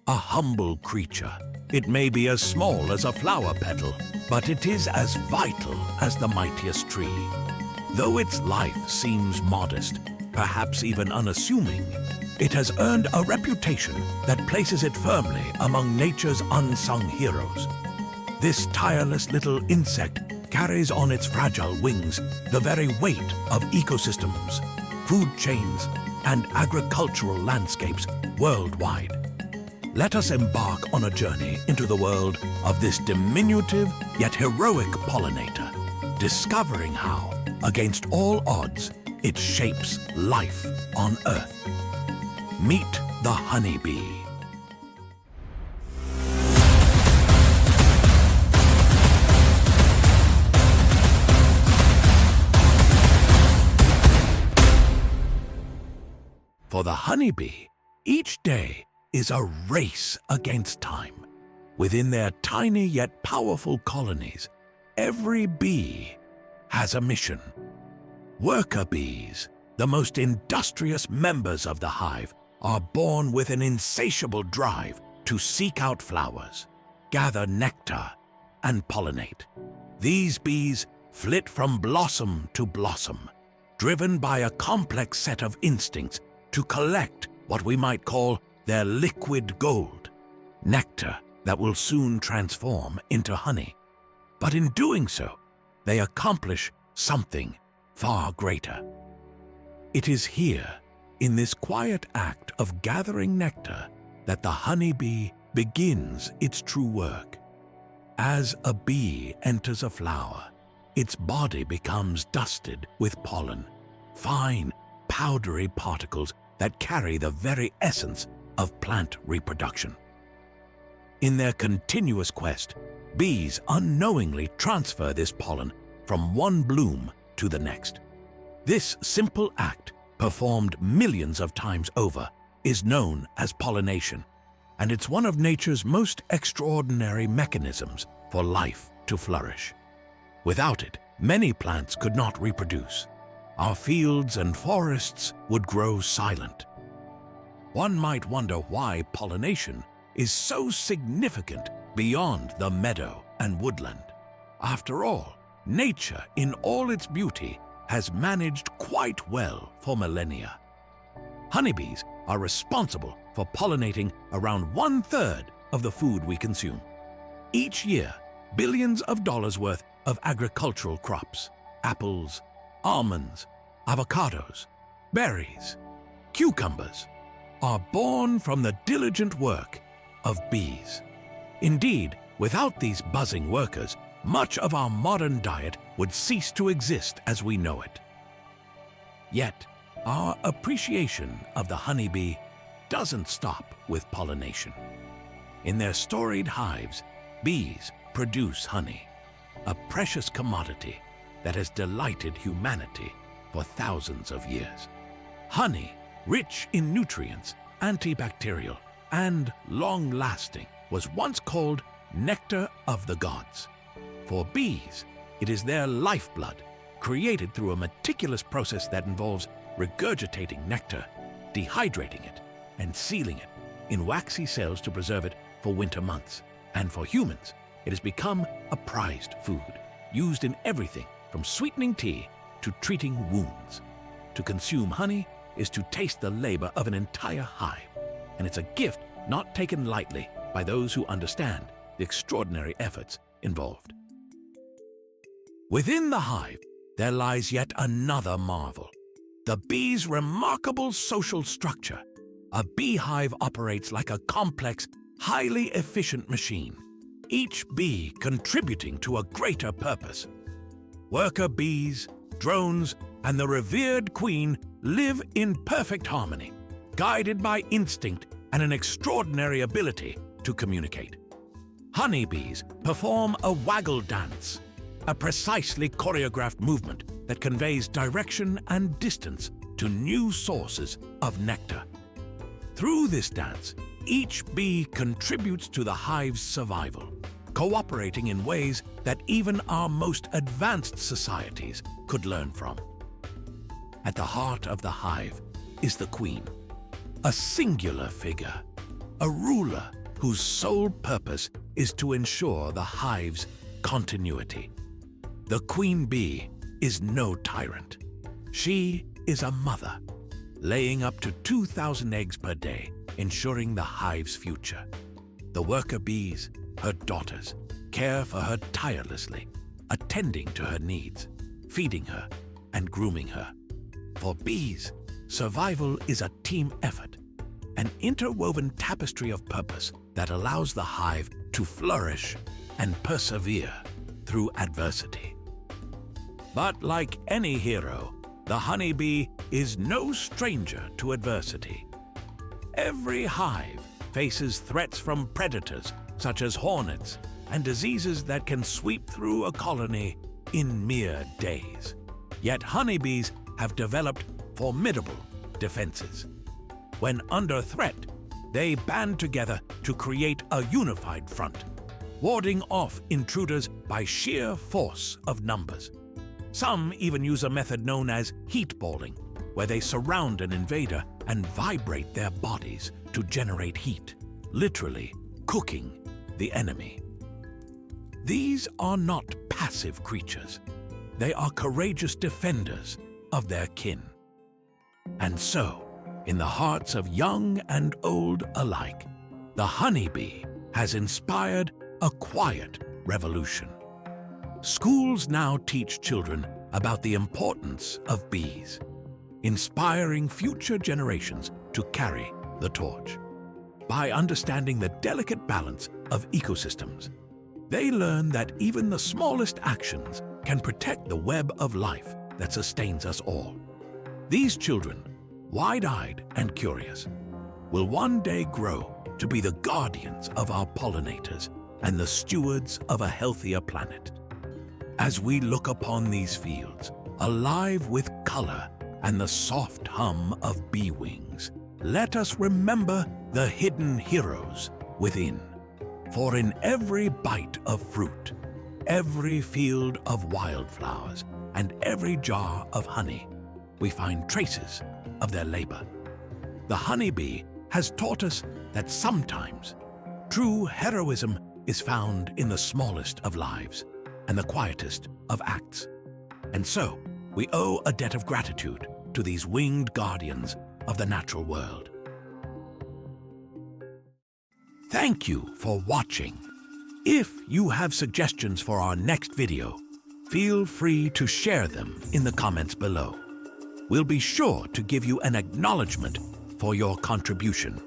a humble creature. It may be as small as a flower petal, but it is as vital as the mightiest tree. Though its life seems modest, perhaps even unassuming, it has earned a reputation that places it firmly among nature's unsung heroes. This tireless little insect carries on its fragile wings the very weight of ecosystems, food chains, and agricultural landscapes worldwide. Let us embark on a journey into the world of this diminutive yet heroic pollinator, discovering how, against all odds, it shapes life on Earth. Meet the honeybee. For the honeybee, each day is a race against time. Within their tiny yet powerful colonies, every bee has a mission. Worker bees, the most industrious members of the hive, are born with an insatiable drive to seek out flowers, gather nectar, and pollinate. These bees flit from blossom to blossom, driven by a complex set of instincts to collect what we might call their liquid gold, nectar that will soon transform into honey. But in doing so, they accomplish something far greater. It is here, in this quiet act of gathering nectar, that the honeybee begins its true work. As a bee enters a flower, its body becomes dusted with pollen, fine, powdery particles that carry the very essence of plant reproduction. In their continuous quest, bees unknowingly transfer this pollen from one bloom to the next. This simple act, performed millions of times over, is known as pollination, and it's one of nature's most extraordinary mechanisms for life to flourish. Without it, many plants could not reproduce. Our fields and forests would grow silent. One might wonder why pollination is so significant beyond the meadow and woodland. After all, nature in all its beauty has managed quite well for millennia. Honeybees are responsible for pollinating around 1/3 of the food we consume. Each year, billions of dollars worth of agricultural crops, apples, almonds, avocados, berries, cucumbers, are born from the diligent work of bees. Indeed, without these buzzing workers, much of our modern diet would cease to exist as we know it. Yet, our appreciation of the honeybee doesn't stop with pollination. In their storied hives, bees produce honey, a precious commodity that has delighted humanity for thousands of years. Honey, rich in nutrients, antibacterial, and long-lasting, was once called nectar of the gods. For bees, it is their lifeblood, created through a meticulous process that involves regurgitating nectar, dehydrating it, and sealing it in waxy cells to preserve it for winter months. And for humans, it has become a prized food, used in everything from sweetening tea to treating wounds. To consume honey is to taste the labor of an entire hive, and it's a gift not taken lightly by those who understand the extraordinary efforts involved. Within the hive, there lies yet another marvel: the bee's remarkable social structure. A beehive operates like a complex, highly efficient machine, each bee contributing to a greater purpose. Worker bees, drones, and the revered queen live in perfect harmony, guided by instinct and an extraordinary ability to communicate. Honeybees perform a waggle dance, a precisely choreographed movement that conveys direction and distance to new sources of nectar. Through this dance, each bee contributes to the hive's survival, cooperating in ways that even our most advanced societies could learn from. At the heart of the hive is the queen, a singular figure, a ruler whose sole purpose is to ensure the hive's continuity. The queen bee is no tyrant. She is a mother, laying up to 2,000 eggs per day, ensuring the hive's future. The worker bees, her daughters, care for her tirelessly, attending to her needs, feeding her, and grooming her. For bees, survival is a team effort, an interwoven tapestry of purpose that allows the hive to flourish and persevere through adversity. But like any hero, the honeybee is no stranger to adversity. Every hive faces threats from predators such as hornets and diseases that can sweep through a colony in mere days. Yet honeybees have developed formidable defenses. When under threat, they band together to create a unified front, warding off intruders by sheer force of numbers. Some even use a method known as heat balling, where they surround an invader and vibrate their bodies to generate heat, literally cooking the enemy. These are not passive creatures. They are courageous defenders of their kin. And so, in the hearts of young and old alike, the honeybee has inspired a quiet revolution. Schools now teach children about the importance of bees, inspiring future generations to carry the torch. By understanding the delicate balance of ecosystems, they learn that even the smallest actions can protect the web of life that sustains us all. These children, wide-eyed and curious, will one day grow to be the guardians of our pollinators and the stewards of a healthier planet. As we look upon these fields, alive with color and the soft hum of bee wings, let us remember the hidden heroes within. For in every bite of fruit, every field of wildflowers, and every jar of honey, we find traces of their labor. The honeybee has taught us that sometimes true heroism is found in the smallest of lives and the quietest of acts. And so, we owe a debt of gratitude to these winged guardians of the natural world. Thank you for watching. If you have suggestions for our next video, feel free to share them in the comments below. We'll be sure to give you an acknowledgement for your contribution.